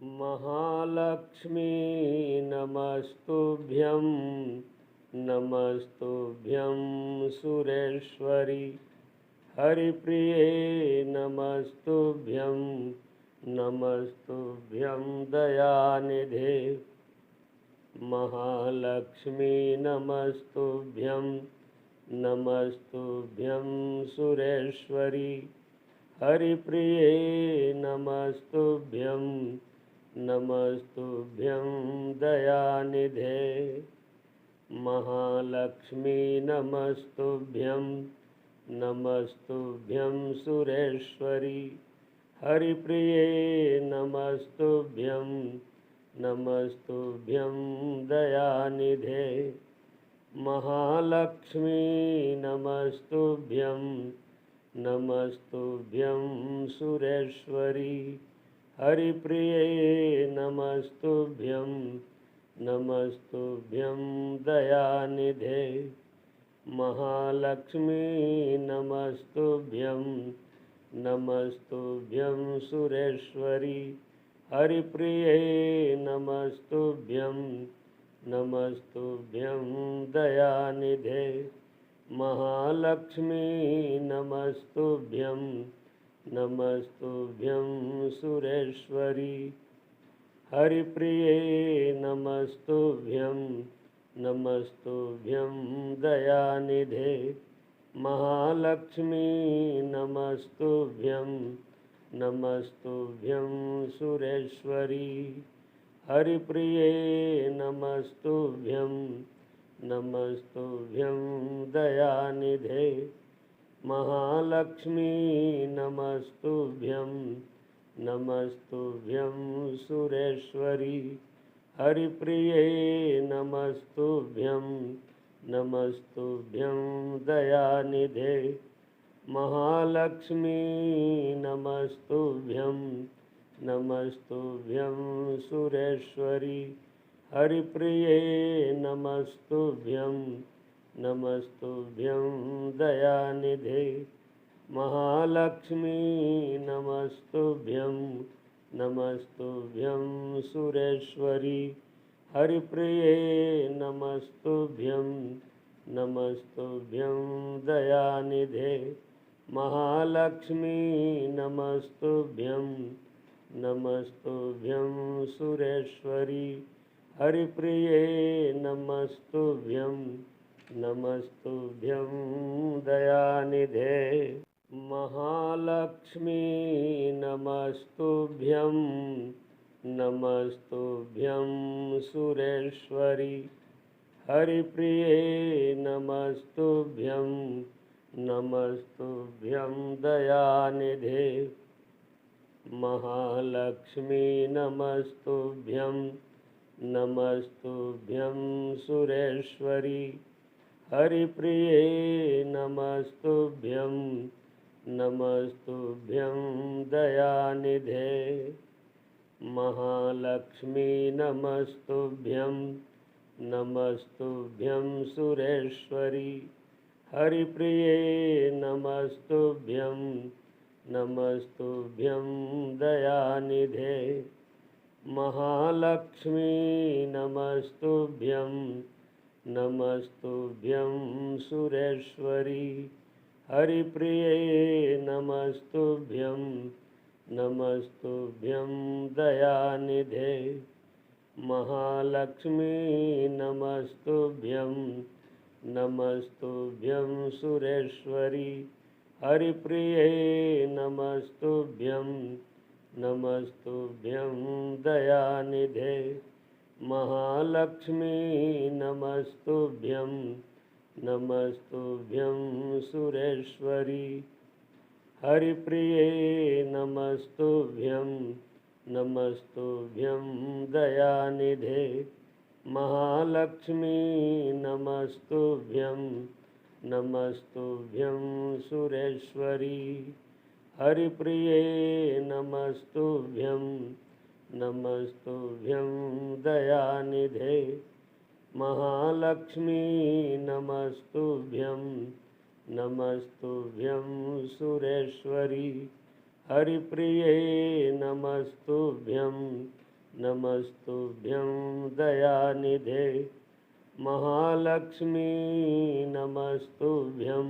महालक्ष्मी नमस्तुभ्यं नमस्तुभ्यं सुरेश्वरी हरिप्रिये नमस्तुभ्यं नमस्तुभ्यं दयानिधे महालक्ष्मी नमस्तुभ्यं नमस्तुभ्यं सुरेश्वरी हरिप्रिये नमस्तुभ्यं नमस्तुभ्यं दयानिधे महालक्ष्मी नमस्तुभ्यं नमस्तुभ्यं सुरेश्वरी हरिप्रिये नमस्तुभ्यं नमस्तुभ्यं दयानिधे महालक्ष्मी नमस्तुभ्यं नमस्तुभ्यं सुरेश्वरी हरिप्रिये नमस्तुभ्यं नमस्तुभ्यं दयानिधे महालक्ष्मी नमस्तुभ्यं नमस्तुभ्यं सुरेश्वरी हरिप्रिये नमस्तुभ्यं नमस्तुभ्यं दयानिधे महालक्ष्मी नमस्तुभ्यं नमस्तुभ्यं सुरेश्वरी हरिप्रिये नमस्तुभ्यं नमस्तुभ्यं दयानिधे महालक्ष्मी नमस्तुभ्यं नमस्तुभ्यं सुरेश्वरी हरिप्रिये नमस्तुभ्यं नमस्तुभ्यं दयानिधे महालक्ष्मी नमस्तुभ्यं नमस्तुभ्यं सुरेश्वरी हरिप्रिये नमस्तुभ्यं नमस्तुभ्यं दयानिधे महालक्ष्मी नमस्तुभ्यं नमस्तुभ्यं सुरेश्वरी हरिप्रिये नमस्तुभ्यं नमस्तुभ्यं दयानिधे महालक्ष्मी नमस्तुभ्यं नमस्तुभ्यं सुरेश्वरी हरिप्रिये नमस्तुभ्यं नमस्तुभ्यं दयानिधे महालक्ष्मी नमस्तुभ्यं नमस्तुभ्यं सुरेश्वरी हरिप्रिये नमस्तुभ्यं नमस्तुभ्यं दयानिधे महालक्ष्मी नमस्तुभ्यं नमस्तुभ्यं सुरेश्वरी हरिप्रिये नमस्तुभ्यं नमस्तुभ्यं दयानिधे महालक्ष्मी नमस्तुभ्यं नमस्तुभ्यं सुरेश्वरी हरिप्रिये नमस्तुभ्यं नमस्तुभ्यं दयानिधे महालक्ष्मी नमस्तुभ्यं नमस्तुभ्यं सुरेश्वरी हरिप्रिये नमस्तुभ्यं नमस्तुभ्यं दयानिधे महालक्ष्मी नमस्तुभ्यं नमस्तुभ्यं सुरेश्वरी हरिप्रिये नमस्तुभ्यं नमस्तुभ्यं दयानिधे महालक्ष्मी नमस्तुभ्यं नमस्तुभ्यं सुरेश्वरी हरिप्रिये नमस्तुभ्यं नमस्तुभ्यं दयानिधे महालक्ष्मी नमस्तुभ्यं नमस्तुभ्यं सुरेश्वरी हरिप्रिये नमस्तुभ्यं नमस्तुभ्यं दयानिधे महालक्ष्मी नमस्तुभ्यं नमस्तुभ्यं सुरेश्वरी हरिप्रिये नमस्तुभ्यं नमस्तुभ्यं दयानिधे महालक्ष्मी नमस्तुभ्यं नमस्तुभ्यं सुरेश्वरी हरिप्रिये नमस्तुभ्यं नमस्तुभ्यं दयानिधे महालक्ष्मी नमस्तुभ्यं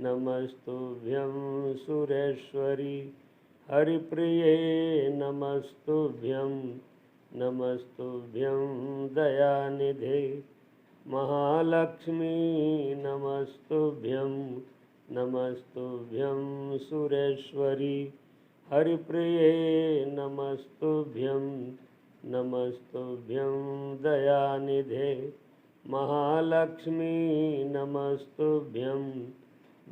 नमस्तुभ्यं सुरेश्वरी हरिप्रिये नमस्तुभ्यं नमस्तुभ्यं दयानिधे महालक्ष्मी नमस्तुभ्यं नमस्तुभ्यं सुरेश्वरी हरिप्रिये नमस्तुभ्यं नमस्तुभ्यं दयानिधे महालक्ष्मी नमस्तुभ्यं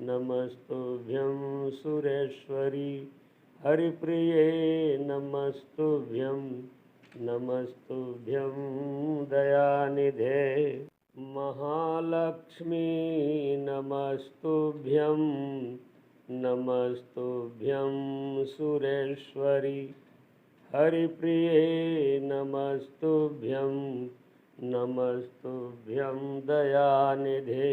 नमस्तुभ्यं सुरेश्वरी हरिप्रिये नमस्तुभ्यं नमस्तुभ्यं दयानिधे महालक्ष्मी नमस्तुभ्यं नमस्तुभ्यं सुरेश्वरी हरिप्रिये नमस्तुभ्यं नमस्तुभ्यं दयानिधे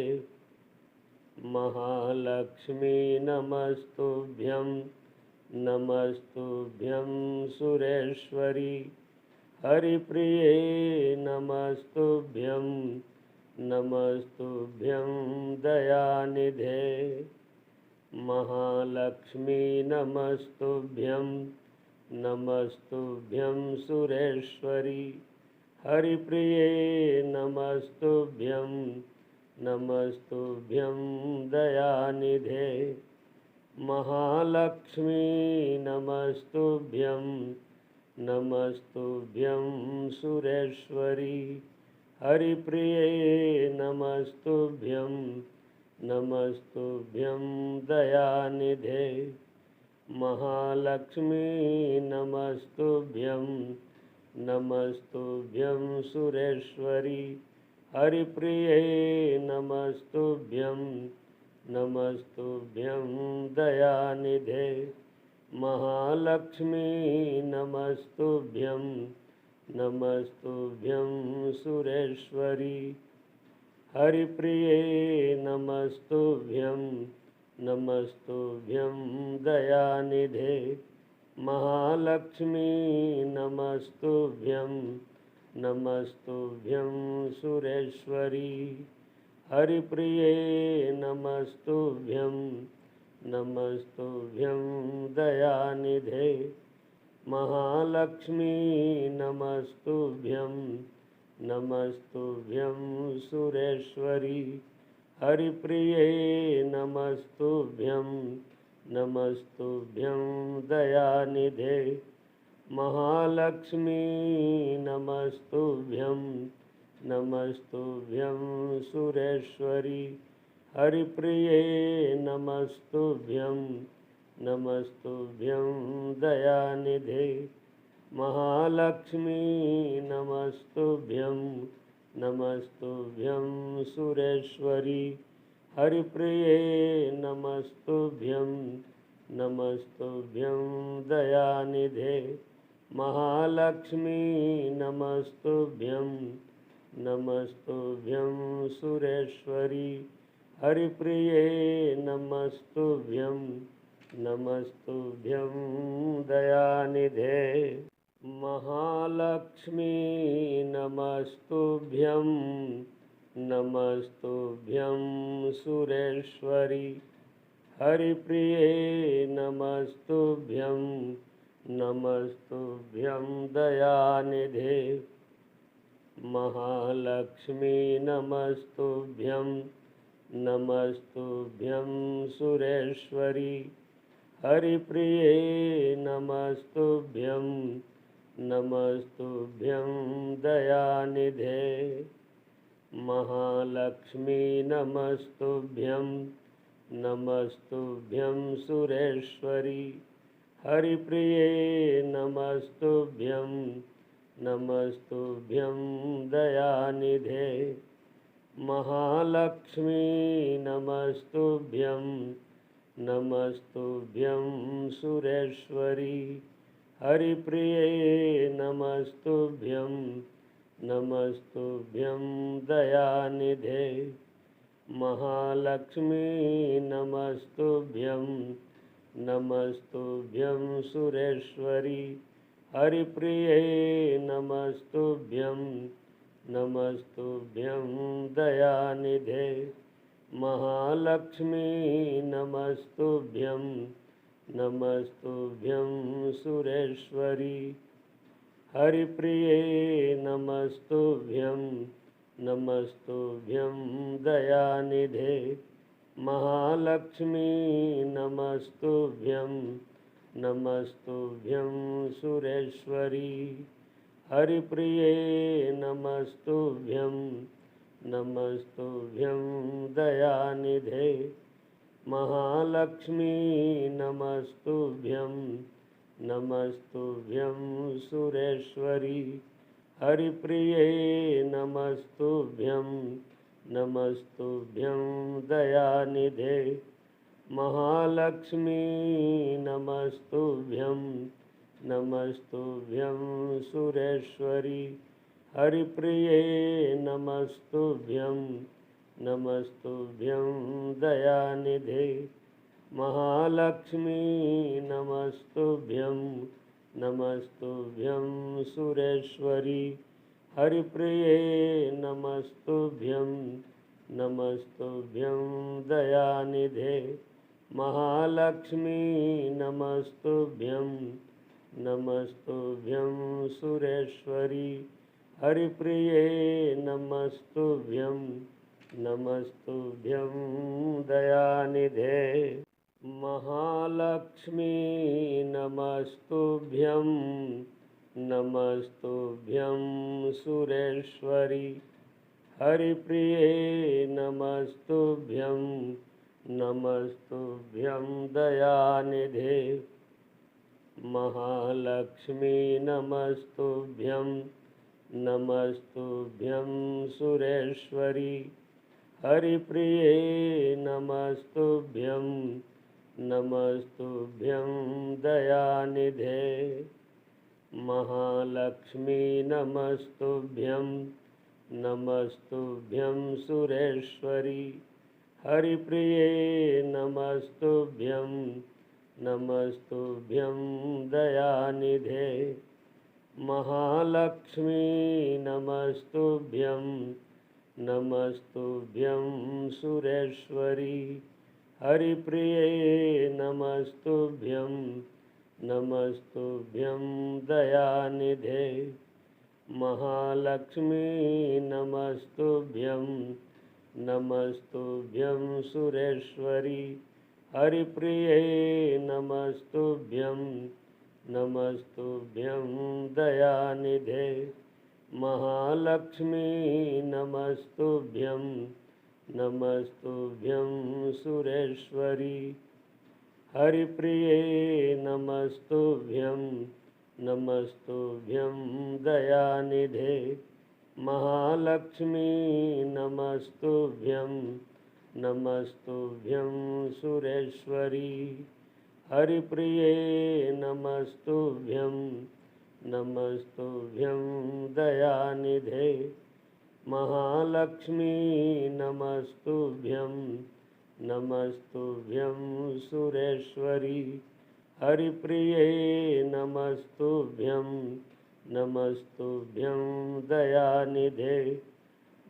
महालक्ष्मी नमस्तुभ्यं नमस्तुभ्यं सुरेश्वरी हरिप्रिये नमस्तुभ्यं नमस्तुभ्यं दयानिधे महालक्ष्मी नमस्तुभ्यं नमस्तुभ्यं सुरेश्वरी हरिप्रिये नमस्तुभ्यं नमस्तुभ्यं दयानिधे महालक्ष्मी नमस्तुभ्यं नमस्तुभ्यं सुरेश्वरी हरिप्रिये नमस्तुभ्यं नमस्तुभ्यं दयानिधे महालक्ष्मी नमस्तुभ्यं नमस्तुभ्यं सुरेश्वरी हरिप्रिये नमस्तुभ्यं नमस्तुभ्यं दयानिधे महालक्ष्मी नमस्तुभ्यं नमस्तुभ्यं सुरेश्वरी हरिप्रिये नमस्तुभ्यं नमस्तुभ्यं दयानिधे महालक्ष्मी नमस्तुभ्यं नमस्तुभ्यं सुरेश्वरी हरिप्रिये नमस्तुभ्यं नमस्तुभ्यं दयानिधे महालक्ष्मी नमस्तुभ्यं नमस्तुभ्यं सुरेश्वरी हरिप्रिये नमस्तुभ्यं नमस्तुभ्यं दयानिधे महालक्ष्मी नमस्तुभ्यं नमस्तुभ्यं सुरेश्वरी हरिप्रिये नमस्तुभ्यं नमस्तुभ्यं दयानिधे महालक्ष्मी नमस्तुभ्यं नमस्तुभ्यं सुरेश्वरी हरिप्रिये नमस्तुभ्यं नमस्तुभ्यं दयानिधे महालक्ष्मी नमस्तुभ्यं नमस्तुभ्यं सुरेश्वरी हरिप्रिये नमस्तुभ्यं नमस्तुभ्यं दयानिधे महालक्ष्मी नमस्तुभ्यं नमस्तुभ्यं सुरेश्वरी हरिप्रिये नमस्तुभ्यं नमस्तुभ्यं दयानिधे महालक्ष्मी नमस्तुभ्यं नमस्तुभ्यं सुरेश्वरी हरिप्रिये नमस्तुभ्यं नमस्तुभ्यं दयानिधे महालक्ष्मी नमस्तुभ्यं नमस्तुभ्यं सुरेश्वरी हरिप्रिये नमस्तुभ्यं नमस्तुभ्यं दयानिधे महालक्ष्मी नमस्तुभ्यं नमस्तुभ्यं सुरेश्वरी हरिप्रिये नमस्तुभ्यं नमस्तुभ्यं दयानिधे महालक्ष्मी नमस्तुभ्यं नमस्तुभ्यं सुरेश्वरी हरिप्रिये नमस्तुभ्यं नमस्तुभ्यं दयानिधे महालक्ष्मी नमस्तुभ्यं नमस्तुभ्यं सुरेश्वरी हरिप्रिये नमस्तुभ्यं नमस्तुभ्यं दयानिधे महालक्ष्मी नमस्तुभ्यं नमस्तुभ्यं सुरेश्वरी हरिप्रिये नमस्तुभ्यं नमस्तुभ्यं दयानिधे महालक्ष्मी नमस्तुभ्यं नमस्तुभ्यं सुरेश्वरी हरिप्रिये नमस्तुभ्यं नमस्तुभ्यं दयानिधे महालक्ष्मी नमस्तुभ्यं नमस्तुभ्यं सुरेश्वरी हरिप्रिये नमस्तुभ्यं नमस्तुभ्यं दयानिधे महालक्ष्मी नमस्तुभ्यं नमस्तुभ्यं सुरेश्वरी हरिप्रिये नमस्तुभ्यं नमस्तुभ्यं दयानिधे महालक्ष्मी नमस्तुभ्यं नमस्तुभ्यं सुरेश्वरी हरिप्रिये नमस्तुभ्यं नमस्तुभ्यं दयानिधे महालक्ष्मी नमस्तुभ्यं नमस्तुभ्यं सुरेश्वरी हरिप्रिये नमस्तुभ्यं नमस्तुभ्यं दयानिधे महालक्ष्मी नमस्तुभ्यं नमस्तुभ्यं सुरेश्वरी हरिप्रिये नमस्तुभ्यं नमस्तुभ्यं दयानिधे महालक्ष्मी नमस्तुभ्यं नमस्तुभ्यं सुरेश्वरी हरिप्रिये नमस्तुभ्यं नमस्तुभ्यं दयानिधे महालक्ष्मी नमस्तुभ्यं नमस्तुभ्यं सुरेश्वरी हरिप्रिये नमस्तुभ्यं नमस्तुभ्यं दयानिधे महालक्ष्मी नमस्तुभ्यं नमस्तुभ्यं सुरेश्वरी हरिप्रिये नमस्तुभ्यं नमस्तुभ्यं दयानिधे महालक्ष्मी नमस्तुभ्यं नमस्तुभ्यं सुरेश्वरी हरिप्रिये नमस्तुभ्यं नमस्तुभ्यं दयानिधे महालक्ष्मी नमस्तुभ्यं नमस्तुभ्यं सुरेश्वरी हरिप्रिये नमस्तुभ्यं नमस्तुभ्यं दयानिधे महालक्ष्मी नमस्तुभ्यं नमस्तुभ्यं सुरेश्वरी हरिप्रिये नमस्तुभ्यं नमस्तुभ्यं दयानिधे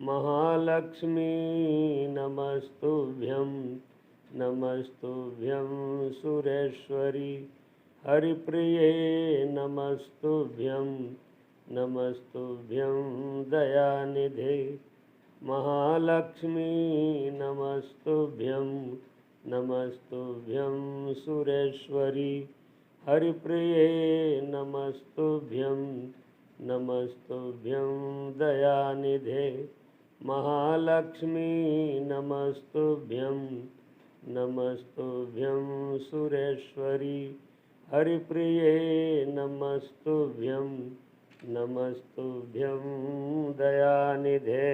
महालक्ष्मी नमस्तुभ्यं नमस्तुभ्यं सुरेश्वरी हरिप्रिये नमस्तुभ्यं नमस्तुभ्यं दयानिधे महालक्ष्मी नमस्तुभ्यं नमस्तुभ्यं सुरेश्वरी हरिप्रिये नमस्तुभ्यं नमस्तुभ्यं दयानिधे महालक्ष्मी नमस्तुभ्यं नमस्तुभ्यं सुरेश्वरी हरिप्रिये नमस्तुभ्यं नमस्तुभ्यं दयानिधे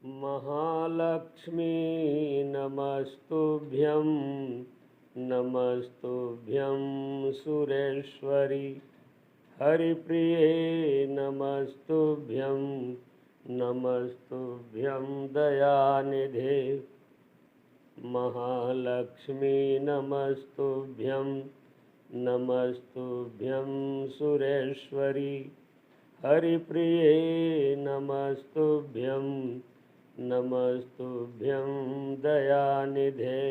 महालक्ष्मी नमस्तुभ्यं नमस्तुभ्यं सुरेश्वरी हरिप्रिये नमस्तुभ्यं नमस्तुभ्यं दयानिधे महालक्ष्मी नमस्तुभ्यं नमस्तुभ्यं सुरेश्वरी हरिप्रिये नमस्तुभ्यं नमस्तुभ्यं दयानिधे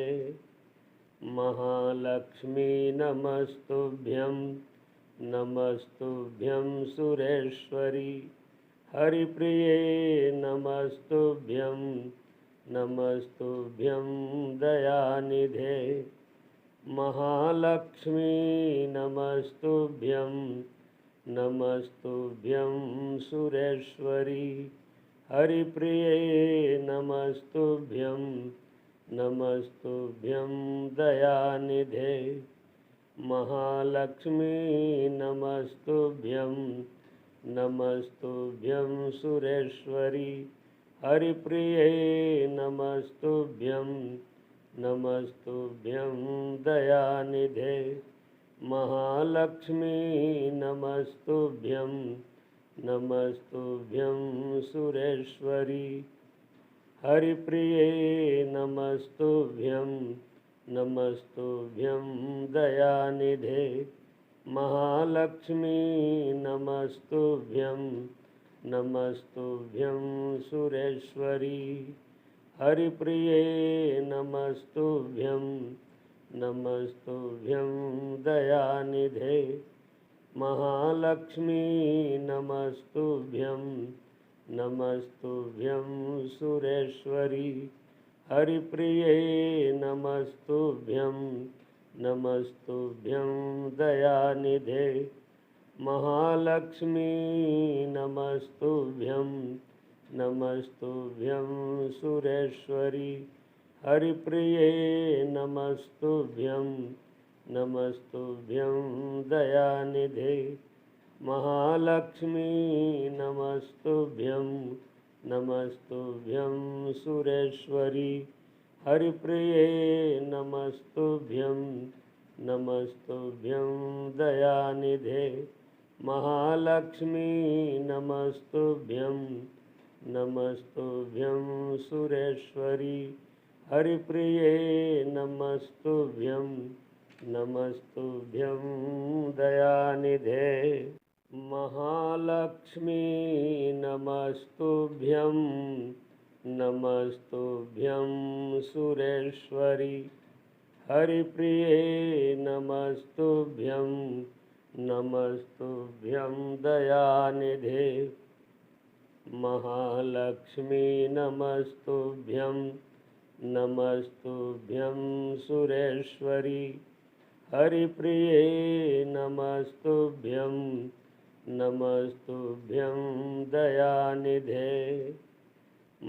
महालक्ष्मी नमस्तुभ्यं नमस्तुभ्यं सुरेश्वरी हरिप्रिये नमस्तुभ्यं नमस्तुभ्यं दयानिधे महालक्ष्मी नमस्तुभ्यं नमस्तुभ्यं सुरेश्वरी हरिप्रिये नमस्तुभ्यं नमस्तुभ्यं दयानिधे महालक्ष्मी नमस्तुभ्यं नमस्तुभ्यं सुरेश्वरी हरिप्रिये नमस्तुभ्यं नमस्तुभ्यं दयानिधे महालक्ष्मी नमस्तुभ्यं नमस्तुभ्यं सुरेश्वरी हरिप्रिये नमस्तुभ्यं नमस्तुभ्यं दयानिधे महालक्ष्मी नमस्तुभ्यं नमस्तुभ्यं सुरेश्वरी हरिप्रिये नमस्तुभ्यं नमस्तुभ्यं दयानिधे महालक्ष्मी नमस्तुभ्यं नमस्तुभ्यं सुरेश्वरी हरिप्रिये नमस्तुभ्यं नमस्तुभ्यं दयानिधे महालक्ष्मी नमस्तुभ्यं नमस्तुभ्यं सुरेश्वरी हरिप्रिये नमस्तुभ्यं नमस्तुभ्यं दयानिधे महालक्ष्मी नमस्तुभ्यं नमस्तुभ्यं सुरेश्वरी हरिप्रिये नमस्तुभ्यं नमस्तुभ्यं दयानिधे महालक्ष्मी नमस्तुभ्यं नमस्तुभ्यं सुरेश्वरी हरिप्रिये नमस्तुभ्यं नमस्तुभ्यं दयानिधे महालक्ष्मी नमस्तुभ्यं नमस्तुभ्यं सुरेश्वरी हरिप्रिये नमस्तुभ्यं नमस्तुभ्यं दयानिधे महालक्ष्मी नमस्तुभ्यं नमस्तुभ्यं सुरेश्वरी हरिप्रिये नमस्तुभ्यं नमस्तुभ्यं दयानिधे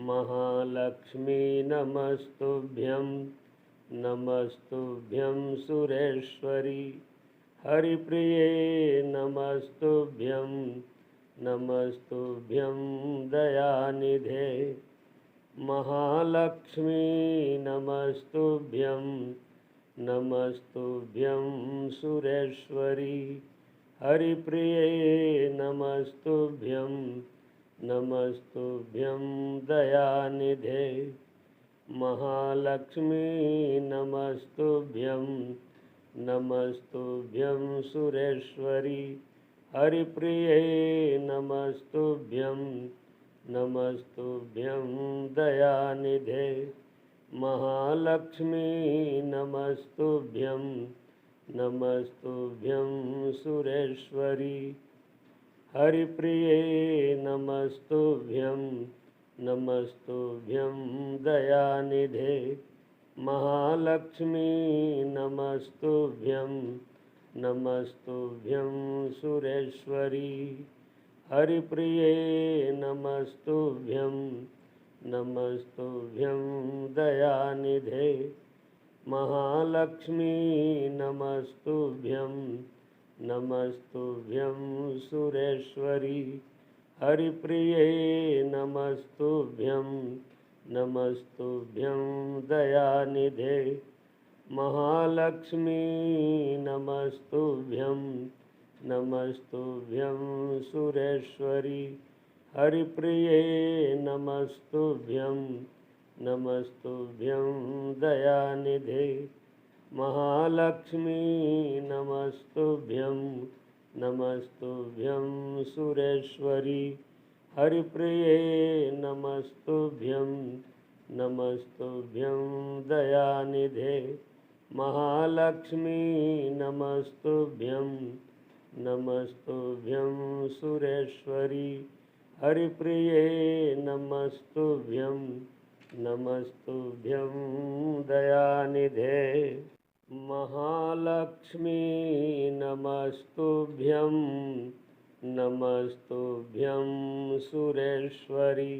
महालक्ष्मी नमस्तुभ्यं नमस्तुभ्यं सुरेश्वरी हरिप्रिये नमस्तुभ्यं नमस्तुभ्यं दयानिधे महालक्ष्मी नमस्तुभ्यं नमस्तुभ्यं सुरेश्वरी हरिप्रिये नमस्तुभ्यं नमस्तुभ्यं दयानिधे महालक्ष्मी नमस्तुभ्यं नमस्तुभ्यं सुरेश्वरी हरिप्रिये नमस्तुभ्यं नमस्तुभ्यं दयानिधे महालक्ष्मी नमस्तुभ्यं नमस्तुभ्यं सुरेश्वरी हरिप्रिये नमस्तुभ्यं नमस्तुभ्यं दयानिधे महालक्ष्मी नमस्तुभ्यं नमस्तुभ्यं सुरेश्वरी हरिप्रिये नमस्तुभ्यं नमस्तुभ्यं दयानिधे महालक्ष्मी नमस्तुभ्यं नमस्तुभ्यं सुरेश्वरी हरिप्रिये नमस्तुभ्यं नमस्तुभ्यं दयानिधे महालक्ष्मी नमस्तुभ्यं नमस्तुभ्यं सुरेश्वरी हरिप्रिये नमस्तुभ्यं नमस्तुभ्यं दयानिधे महालक्ष्मी नमस्तुभ्यं नमस्तुभ्यं सुरेश्वरी हरिप्रिये नमस्तुभ्यं नमस्तुभ्यं दयानिधे महालक्ष्मी नमस्तुभ्यं नमस्तुभ्यं सुरेश्वरी हरिप्रिये नमस्तुभ्यं नमस्तुभ्यं दयानिधे महालक्ष्मी नमस्तुभ्यं नमस्तुभ्यं सुरेश्वरी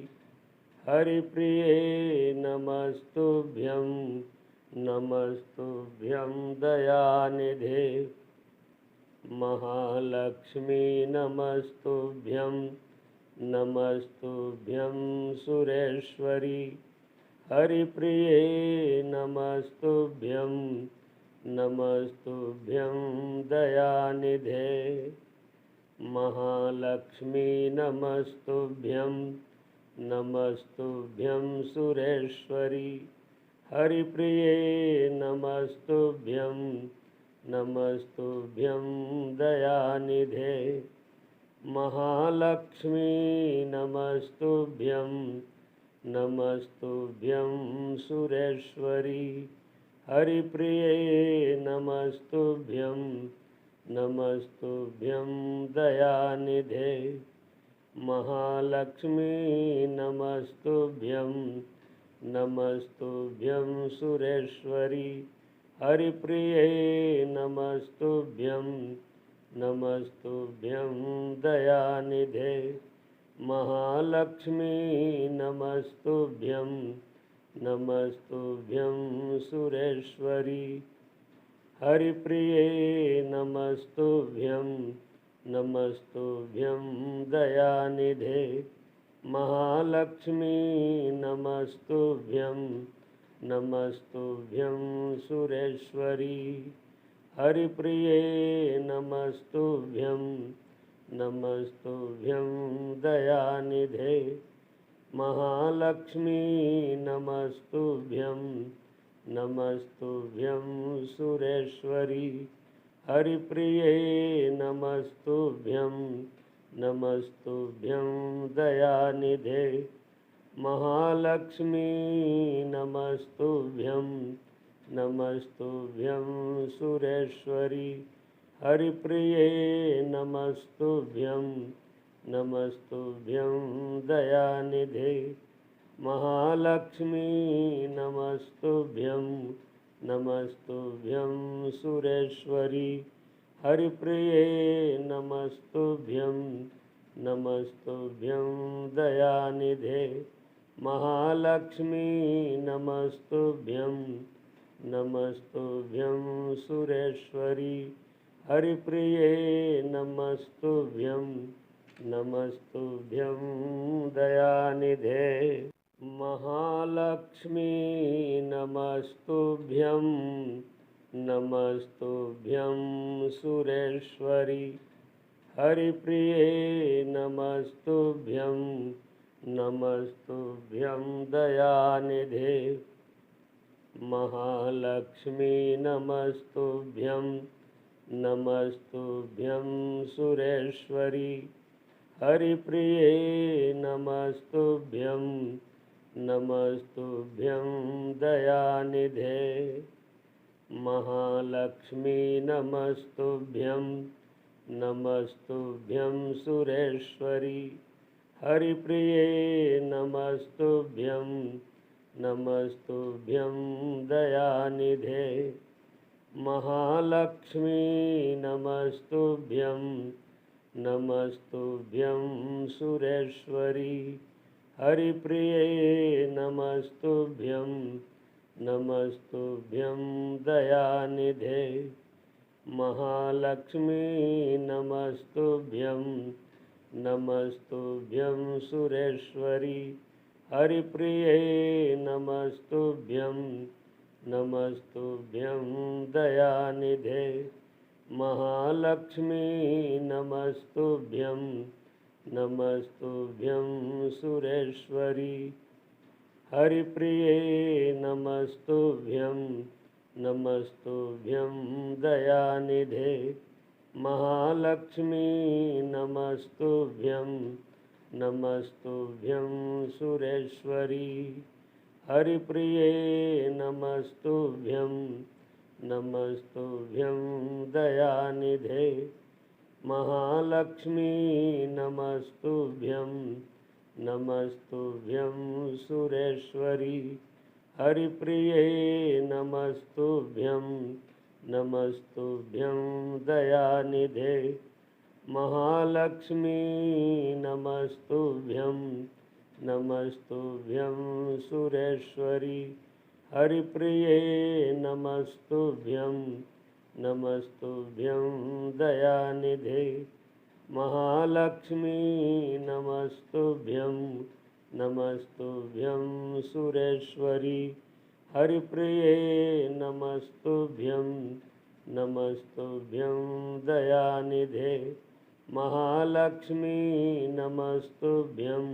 हरिप्रिये नमस्तुभ्यं नमस्तुभ्यं दयानिधे महालक्ष्मी नमस्तुभ्यं नमस्तुभ्यं सुरेश्वरी हरिप्रिये नमस्तुभ्यं नमस्तुभ्यं दयानिधे महालक्ष्मी नमस्तुभ्यं नमस्तुभ्यं सुरेश्वरी हरिप्रिये नमस्तुभ्यं नमस्तुभ्यं दयानिधे महालक्ष्मी नमस्तुभ्यं नमस्तुभ्यं सुरेश्वरी हरिप्रिये नमस्तुभ्यं नमस्तुभ्यं दयानिधे महालक्ष्मी नमस्तुभ्यं नमस्तुभ्यं सुरेश्वरी हरिप्रिये नमस्तुभ्यं नमस्तुभ्यं दयानिधे महालक्ष्मी नमस्तुभ्यं नमस्तुभ्यं सुरेश्वरी हरिप्रिये नमस्तुभ्यं नमस्तुभ्यं दयानिधे महालक्ष्मी नमस्तुभ्यं नमस्तुभ्यं सुरेश्वरी हरिप्रिये नमस्तुभ्यं नमस्तुभ्यं दयानिधे महालक्ष्मी नमस्तुभ्यं नमस्तुभ्यं सुरेश्वरी हरिप्रिये नमस्तुभ्यं नमस्तुभ्यं दयानिधे महालक्ष्मी नमस्तुभ्यं नमस्तुभ्यं सुरेश्वरी हरिप्रिये नमस्तुभ्यं नमस्तुभ्यं दयानिधे महालक्ष्मी नमस्तुभ्यं नमस्तुभ्यं सुरेश्वरी हरिप्रिये नमस्तुभ्यं नमस्तुभ्यं दयानिधे महालक्ष्मी नमस्तुभ्यं नमस्तुभ्यं सुरेश्वरी हरिप्रिये नमस्तुभ्यं नमस्तुभ्यं दयानिधे महालक्ष्मी नमस्तुभ्यं नमस्तुभ्यं सुरेश्वरी हरिप्रिये नमस्तुभ्यं नमस्तुभ्यं दयानिधे महालक्ष्मी नमस्तुभ्यं नमस्तुभ्यं सुरेश्वरी हरिप्रिये नमस्तुभ्यं नमस्तुभ्यं दयानिधे महालक्ष्मी नमस्तुभ्यं नमस्तुभ्यं सुरेश्वरी हरिप्रिये नमस्तुभ्यं नमस्तुभ्यं दयानिधे महालक्ष्मी नमस्तुभ्यं नमस्तुभ्यं सुरेश्वरी हरिप्रिये नमस्तुभ्यं नमस्तुभ्यं दयानिधे महालक्ष्मी नमस्तुभ्यं नमस्तुभ्यं सुरेश्वरी हरिप्रिये नमस्तुभ्यं नमस्तुभ्यं दयानिधे महालक्ष्मी नमस्तुभ्यं नमस्तुभ्यं सुरेश्वरी हरिप्रिये नमस्तुभ्यं नमस्तुभ्यं दयानिधे महालक्ष्मी नमस्तुभ्यं नमस्तुभ्यं सुरेश्वरी हरिप्रिये नमस्तुभ्यं नमस्तुभ्यं दयानिधे महालक्ष्मी नमस्तुभ्यं नमस्तुभ्यं सुरेश्वरी हरिप्रिये नमस्तुभ्यं नमस्तुभ्यं दयानिधे महालक्ष्मी नमस्तुभ्यं नमस्तुभ्यं सुरेश्वरी हरिप्रिये नमस्तुभ्यं नमस्तुभ्यं दयानिधे महालक्ष्मी नमस्तुभ्यं नमस्तुभ्यं सुरेश्वरी हरिप्रिये नमस्तुभ्यं नमस्तुभ्यं दयानिधे महालक्ष्मी नमस्तुभ्यं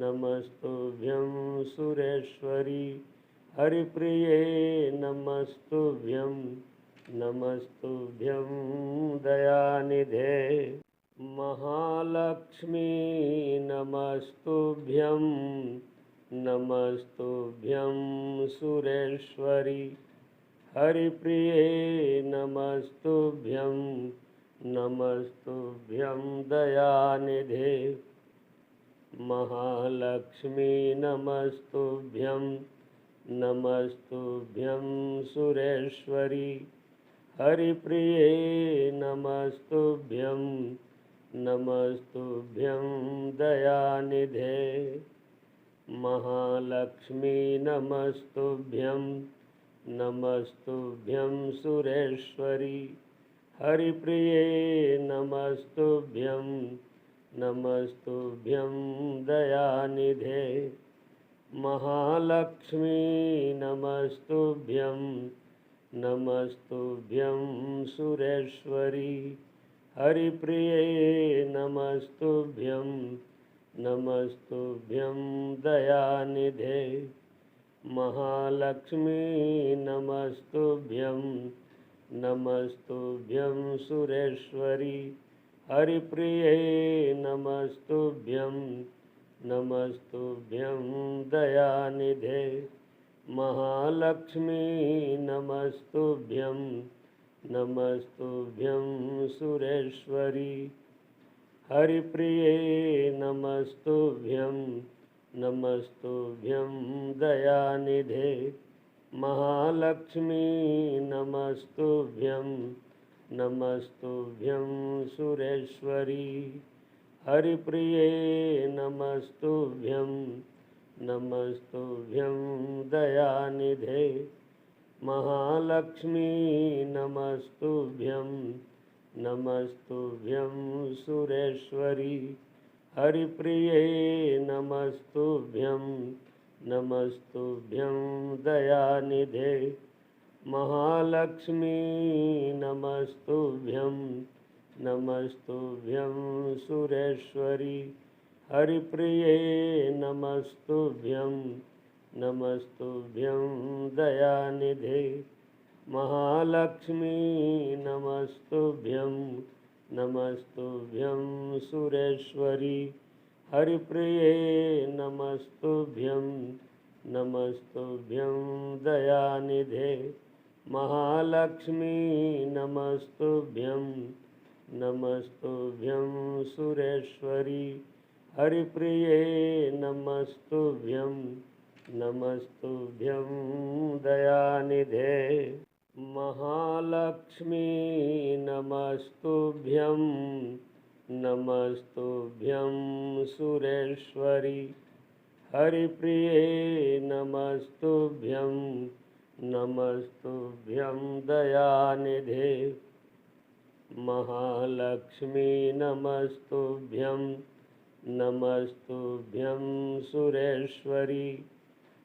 नमस्तुभ्यं सुरेश्वरी हरिप्रिये नमस्तुभ्यं नमस्तुभ्यं दयानिधे महालक्ष्मी नमस्तुभ्यं नमस्तुभ्यं सुरेश्वरी हरिप्रिये नमस्तुभ्यं नमस्तुभ्यं दयानिधे महालक्ष्मी नमस्तुभ्यं नमस्तुभ्यं सुरेश्वरी हरिप्रिये नमस्तुभ्यं नमस्तुभ्यं दयानिधे महालक्ष्मी नमस्तुभ्यं नमस्तुभ्यं सुरेश्वरी हरिप्रिये नमस्तुभ्यं नमस्तुभ्यं दयानिधे महालक्ष्मी नमस्तुभ्यं नमस्तुभ्यं सुरेश्वरी हरिप्रिये नमस्तुभ्यं नमस्तुभ्यं दयानिधे महालक्ष्मी नमस्तुभ्यं नमस्तुभ्यं सुरेश्वरी हरिप्रिये नमस्तुभ्यं नमस्तुभ्यं दयानिधे महालक्ष्मी नमस्तुभ्यं नमस्तुभ्यं सुरेश्वरी हरिप्रिये नमस्तुभ्यं नमस्तुभ्यं दयानिधे महालक्ष्मी नमस्तुभ्यं नमस्तुभ्यं सुरेश्वरी हरिप्रिये नमस्तुभ्यं नमस्तुभ्यं दयानिधे महालक्ष्मी नमस्तुभ्यं नमस्तुभ्यं सुरेश्वरी हरिप्रिये नमस्तुभ्यं नमस्तुभ्यं दयानिधे महालक्ष्मी नमस्तुभ्यं नमस्तुभ्यं सुरेश्वरी हरिप्रिये नमस्तुभ्यं नमस्तुभ्यं दयानिधे महालक्ष्मी नमस्तुभ्यं नमस्तुभ्यं सुरेश्वरी हरिप्रिये नमस्तुभ्यं नमस्तुभ्यं दयानिधे महालक्ष्मी नमस्तुभ्यं नमस्तुभ्यं सुरेश्वरी हरिप्रिये नमस्तुभ्यं नमस्तुभ्यं दयानिधे महालक्ष्मी नमस्तुभ्यं नमस्तुभ्यं सुरेश्वरी हरिप्रिये नमस्तुभ्यं नमस्तुभ्यं दयानिधे महालक्ष्मी नमस्तुभ्यं नमस्तुभ्यं सुरेश्वरी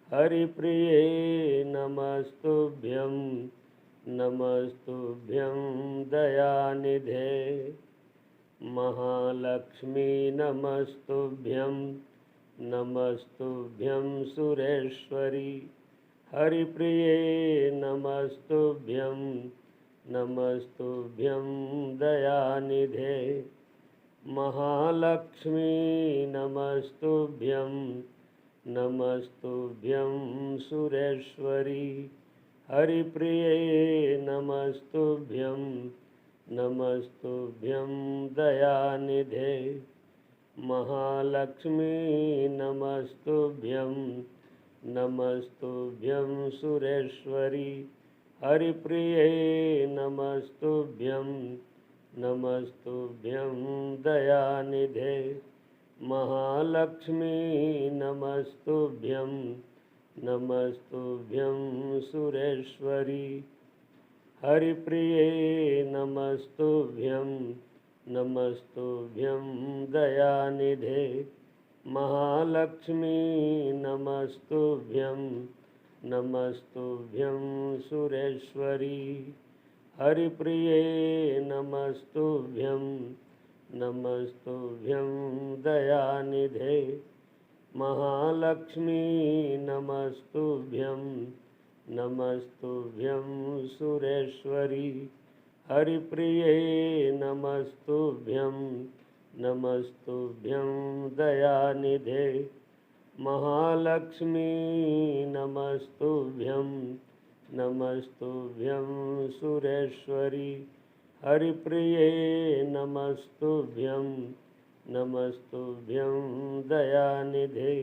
हरिप्रिये नमस्तुभ्यं नमस्तुभ्यं दयानिधे महालक्ष्मी नमस्तुभ्यं नमस्तुभ्यं सुरेश्वरी हरिप्रिये नमस्तुभ्यं नमस्तुभ्यं दयानिधे महालक्ष्मी नमस्तुभ्यं नमस्तुभ्यं सुरेश्वरी हरिप्रिये नमस्तुभ्यं नमस्तुभ्यं दयानिधे महालक्ष्मी नमस्तुभ्यं नमस्तुभ्यं सुरेश्वरी हरिप्रिये नमस्तुभ्यं नमस्तुभ्यं दयानिधे महालक्ष्मी नमस्तुभ्यं नमस्तुभ्यं सुरेश्वरी हरिप्रिये नमस्तुभ्यं नमस्तुभ्यं दयानिधे महालक्ष्मी नमस्तुभ्यं नमस्तुभ्यं सुरेश्वरी हरिप्रिये नमस्तुभ्यं नमस्तुभ्यं दयानिधे महालक्ष्मी नमस्तुभ्यं नमस्तुभ्यं सुरेश्वरी हरिप्रिये नमस्तुभ्यं नमस्तुभ्यं दयानिधे महालक्ष्मी नमस्तुभ्यं नमस्तुभ्यं सुरेश्वरी हरिप्रिये नमस्तुभ्यं नमस्तुभ्यं दयानिधे